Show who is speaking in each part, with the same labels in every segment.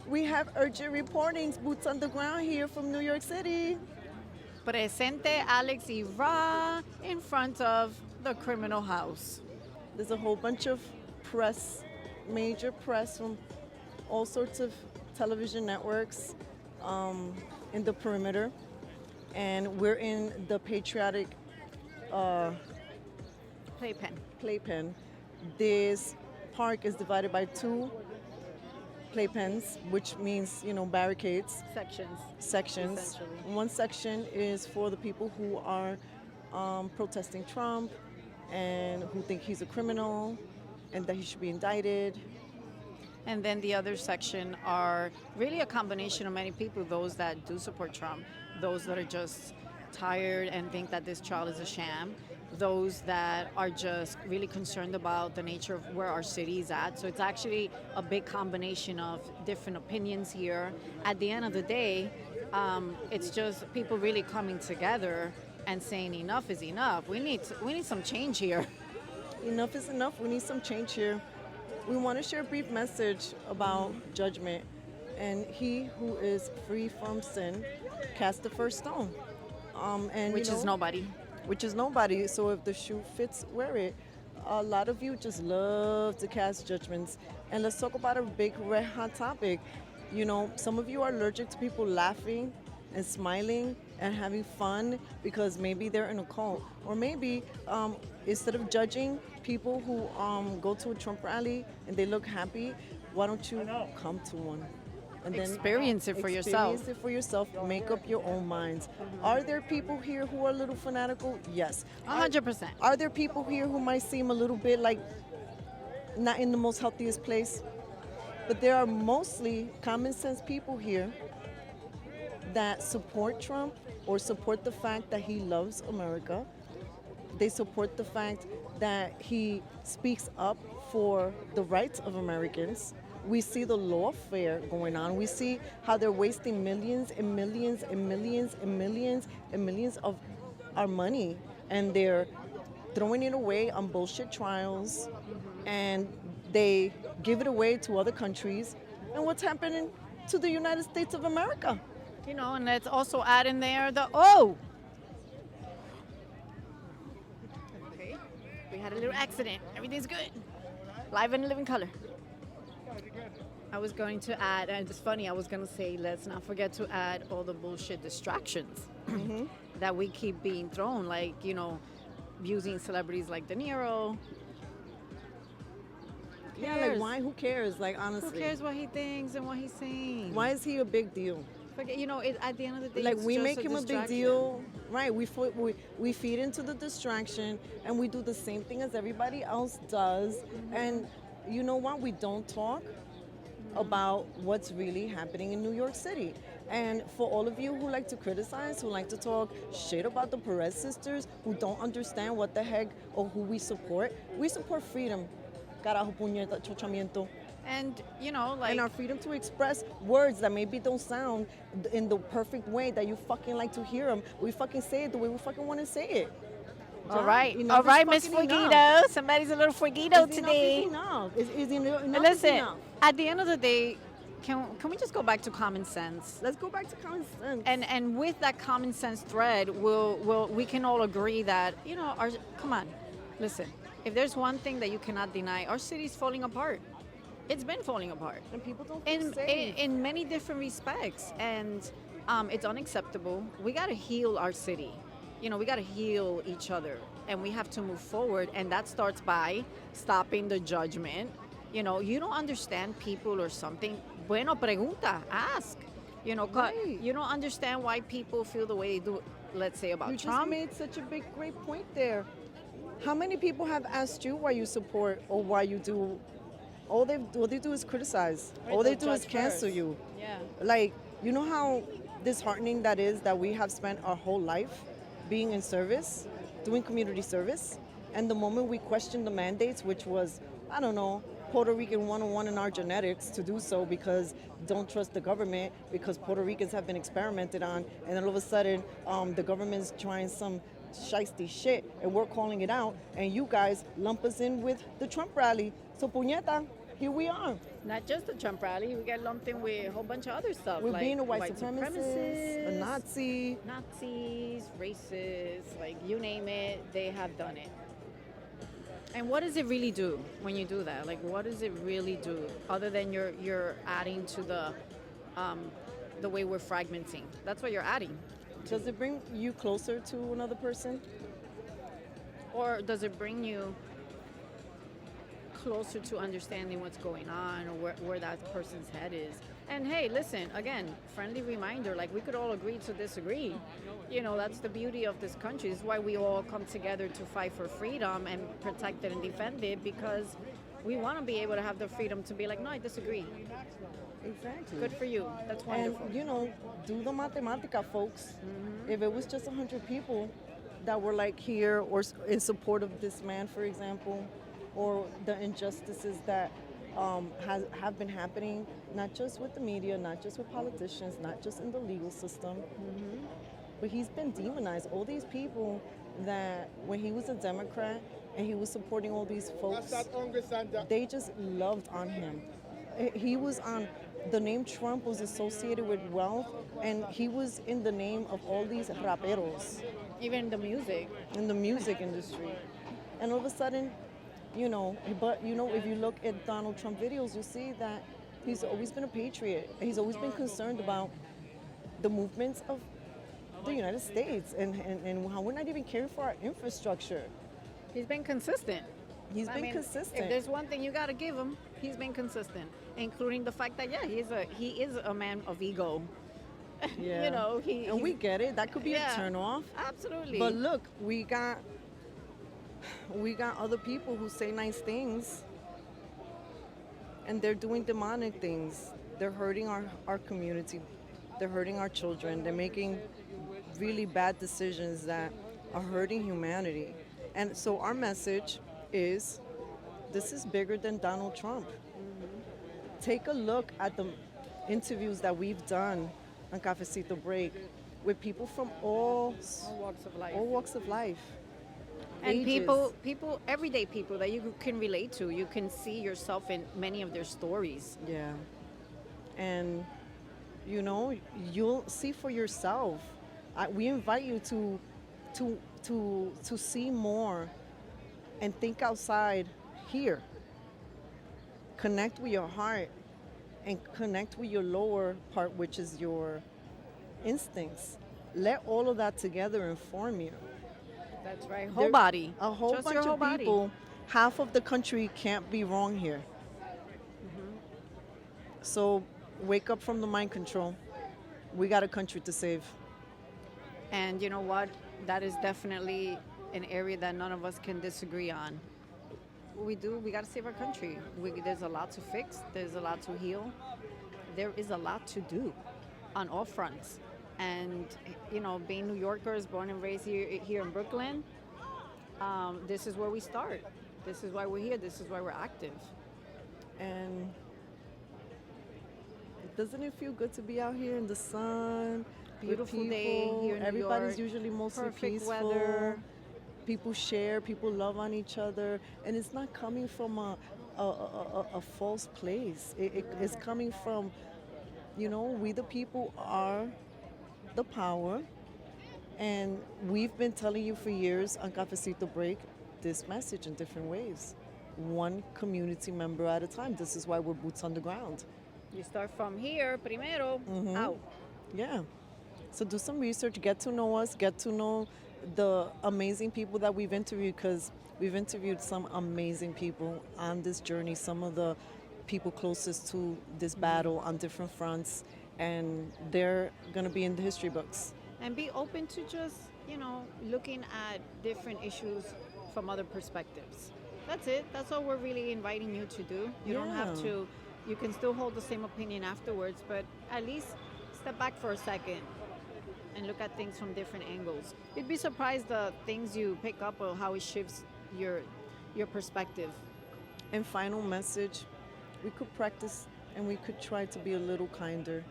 Speaker 1: We have urgent reportings, boots on the ground here from New York City.
Speaker 2: Presente Alex y Ra in front of the criminal house.
Speaker 1: There's a whole bunch of press, major press from all sorts of television networks in the perimeter. And we're in the patriotic playpen. This park is divided by two playpens, which means, barricades, sections.
Speaker 2: Essentially.
Speaker 1: One section is for the people who are protesting Trump and who think he's a criminal and that he should be indicted.
Speaker 2: And then the other section are really a combination of many people, those that do support Trump, those that are just tired and think that this trial is a sham, those that are just really concerned about the nature of where our city is at. So it's actually a big combination of different opinions here. At the end of the day, it's just people really coming together and saying enough is enough. We need some change here.
Speaker 1: Enough is enough. We need some change here. We want to share a brief message about judgment. And he who is free from sin cast the first stone.
Speaker 2: Which is nobody.
Speaker 1: Which is nobody. So if the shoe fits, wear it. A lot of you just love to cast judgments. And let's talk about a big red hot topic. Some of you are allergic to people laughing and smiling and having fun because maybe they're in a cult. Or maybe instead of judging people who go to a Trump rally and they look happy, why don't you come to one? And then
Speaker 2: Experience it for yourself.
Speaker 1: Experience it for yourself. Make up your own minds. Are there people here who are a little fanatical? Yes.
Speaker 2: 100%.
Speaker 1: Are there people here who might seem a little bit like not in the most healthiest place? But there are mostly common sense people here that support Trump or support the fact that he loves America. They support the fact that he speaks up for the rights of Americans. We see the lawfare going on. We see how they're wasting millions and millions and millions and millions and millions of our money, and they're throwing it away on bullshit trials, and they give it away to other countries. And what's happening to the United States of America?
Speaker 2: And let's also add in there Okay. We had a little accident. Everything's good. Live and living color. I was going to add, and it's funny, I was going to say, let's not forget to add all the bullshit distractions that we keep being thrown, like, using celebrities like De Niro.
Speaker 1: Yeah, like why? Who cares? Like, honestly.
Speaker 2: Who cares what he thinks and what he's saying?
Speaker 1: Why is he a big deal?
Speaker 2: Forget, at the end of the day,
Speaker 1: Like,
Speaker 2: it's
Speaker 1: we
Speaker 2: just
Speaker 1: make
Speaker 2: a
Speaker 1: him a big
Speaker 2: distraction.
Speaker 1: deal, right? We feed into the distraction, and we do the same thing as everybody else does. And you know what? We don't talk about what's really happening in New York City. And for all of you who like to criticize, who like to talk shit about the Perez sisters, who don't understand what the heck or who we support freedom. Carajo, puñeta, chochamiento.
Speaker 2: And,
Speaker 1: And our freedom to express words that maybe don't sound in the perfect way that you fucking like to hear them. We fucking say it the way we fucking want to say it.
Speaker 2: All right,
Speaker 1: Enough is
Speaker 2: Miss
Speaker 1: fucking enough.
Speaker 2: Fueguito. Somebody's a little Fueguito
Speaker 1: Is
Speaker 2: today.
Speaker 1: enough is enough.
Speaker 2: And
Speaker 1: Is
Speaker 2: listen,
Speaker 1: enough.
Speaker 2: at the end of the day, can we just go back to common sense?
Speaker 1: Let's go back to common sense.
Speaker 2: And with that common sense thread, we can all agree that come on, listen. If there's one thing that you cannot deny, our city's falling apart. It's been falling apart.
Speaker 1: And people don't feel safe.
Speaker 2: In many different respects, and it's unacceptable. We got to heal our city. We got to heal each other, and we have to move forward, and that starts by stopping the judgment. You don't understand people or something. Bueno, pregunta, ask.
Speaker 1: Right.
Speaker 2: You don't understand why people feel the way they do, let's say, about
Speaker 1: You just
Speaker 2: Trump.
Speaker 1: made such a great point there. How many people have asked you why you support or why you do? All they do is criticize.
Speaker 2: Right,
Speaker 1: All they
Speaker 2: they'll
Speaker 1: do is
Speaker 2: judge
Speaker 1: cancel
Speaker 2: first.
Speaker 1: you.
Speaker 2: Yeah.
Speaker 1: Like, you know how disheartening that is that we have spent our whole life being in service, doing community service, and the moment we question the mandates, which was, I don't know, Puerto Rican 101 in our genetics to do so because don't trust the government because Puerto Ricans have been experimented on, and then all of a sudden the government's trying some shiesty shit, and we're calling it out, and you guys lump us in with the Trump rally. So, puñeta, here we are.
Speaker 2: Not just the Trump rally, we get lumped in with a whole bunch of other stuff.
Speaker 1: We're
Speaker 2: like
Speaker 1: being a white supremacist, a Nazi.
Speaker 2: Nazis, racists, like you name it, they have done it. And what does it really do when you do that? Like, what does it really do other than you're adding to the way we're fragmenting? That's what you're adding.
Speaker 1: Does it bring you closer to another person?
Speaker 2: Or does it bring you closer to understanding what's going on or where that person's head is? And hey, listen, again, friendly reminder, like we could all agree to disagree. You know, that's the beauty of this country. This is why we all come together to fight for freedom and protect it and defend it, because we want to be able to have the freedom to be like, no, I disagree.
Speaker 1: Exactly.
Speaker 2: Good for you. That's
Speaker 1: And,
Speaker 2: wonderful.
Speaker 1: you know, do the matematica, folks. If it was just 100 people that were like here or in support of this man, for example, or the injustices that have been happening, not just with the media, not just with politicians, not just in the legal system, but he's been demonized. All these people that when he was a Democrat and he was supporting all these folks, they just loved on him. He was on, the name Trump was associated with wealth, and he was in the name of all these raperos
Speaker 2: Even the music.
Speaker 1: in the music industry. And all of a sudden, you know, but you know, if you look at Donald Trump videos, you see that he's always been a patriot. He's always been concerned about the movements of the United States and how we're not even caring for our infrastructure.
Speaker 2: He's been consistent.
Speaker 1: He's
Speaker 2: I
Speaker 1: been
Speaker 2: mean,
Speaker 1: consistent.
Speaker 2: If there's one thing you got to give him, he's been consistent, including the fact that he is a man of ego.
Speaker 1: Yeah.
Speaker 2: You know,
Speaker 1: and we get it. That could be
Speaker 2: Yeah.
Speaker 1: a turn off.
Speaker 2: Absolutely.
Speaker 1: But look, we got other people who say nice things, and they're doing demonic things. They're hurting our community. They're hurting our children. They're making really bad decisions that are hurting humanity. And so our message is, this is bigger than Donald Trump. Take a look at the interviews that we've done on Cafecito Break with people from
Speaker 2: all walks of life.
Speaker 1: all walks of life.
Speaker 2: And
Speaker 1: ages.
Speaker 2: people, everyday people that you can relate to. You can see yourself in many of their stories.
Speaker 1: Yeah. And, you know, you'll see for yourself. We invite you to see more and think outside here. Connect with your heart and connect with your lower part, which is your instincts. Let all of that together inform you.
Speaker 2: That's right. Whole
Speaker 1: There-
Speaker 2: body.
Speaker 1: A whole
Speaker 2: Just
Speaker 1: bunch
Speaker 2: your whole
Speaker 1: of
Speaker 2: body.
Speaker 1: people, half of the country can't be wrong here. So wake up from the mind control. We got a country to save.
Speaker 2: And you know what? That is definitely an area that none of us can disagree on. We got to save our country. There's a lot to fix, there's a lot to heal. There is a lot to do on all fronts. And, you know, being New Yorkers, born and raised here in Brooklyn, this is where we start. This is why we're here. This is why we're active.
Speaker 1: And doesn't it feel good to be out here in the sun? with
Speaker 2: Beautiful day
Speaker 1: people?
Speaker 2: here in New
Speaker 1: Everybody's
Speaker 2: York.
Speaker 1: usually mostly
Speaker 2: Perfect
Speaker 1: peaceful.
Speaker 2: weather.
Speaker 1: People share, people love on each other, and it's not coming from a false place. It's coming from, you know, we the people are the power, and we've been telling you for years on Cafecito Break this message in different ways. One community member at a time. This is why we're boots on the ground.
Speaker 2: You start from here, primero, out.
Speaker 1: Yeah. So do some research, get to know us, get to know the amazing people that we've interviewed, because we've interviewed some amazing people on this journey, some of the people closest to this battle on different fronts, and they're going to be in the history books.
Speaker 2: And be open to just, you know, looking at different issues from other perspectives. That's it. That's all we're really inviting you to do. You don't have
Speaker 1: Yeah.
Speaker 2: to, you can still hold the same opinion afterwards, but at least step back for a second and look at things from different angles. You'd be surprised the things you pick up or how it shifts your perspective.
Speaker 1: And final message, we could practice and we could try to be a little kinder.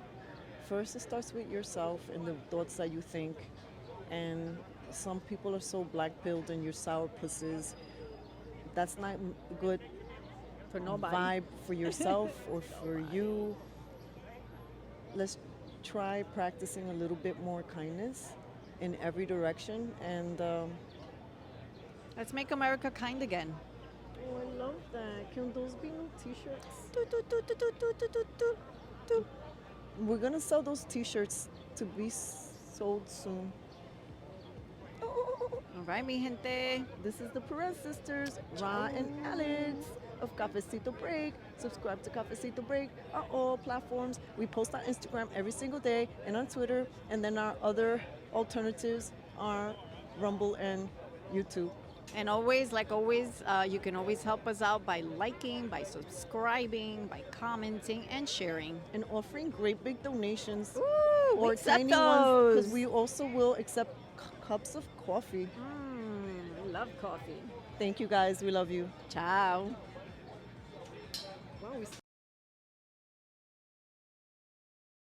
Speaker 1: First, it starts with yourself and the thoughts that you think. And some people are so black-pilled and you're sour pussies. That's not good
Speaker 2: For nobody.
Speaker 1: vibe for yourself or for you. Let's try practicing a little bit more kindness in every direction. And
Speaker 2: Let's make America kind again.
Speaker 1: oh, I love that. Can those be new T-shirts? We're gonna sell those T-shirts to be sold soon.
Speaker 2: All right, mi gente.
Speaker 1: This is the Perez sisters, Ra and Alex of Cafecito Break. Subscribe to Cafecito Break on all platforms. We post on Instagram every single day and on Twitter. And then our other alternatives are Rumble and YouTube.
Speaker 2: And always, like always, you can always help us out by liking, by subscribing, by commenting, and sharing.
Speaker 1: And offering great big donations
Speaker 2: Ooh, we
Speaker 1: or
Speaker 2: accept
Speaker 1: tiny ones,
Speaker 2: those.
Speaker 1: because we also will accept cups of coffee.
Speaker 2: I love coffee.
Speaker 1: Thank you guys. We love you.
Speaker 2: Ciao.
Speaker 1: Wow, we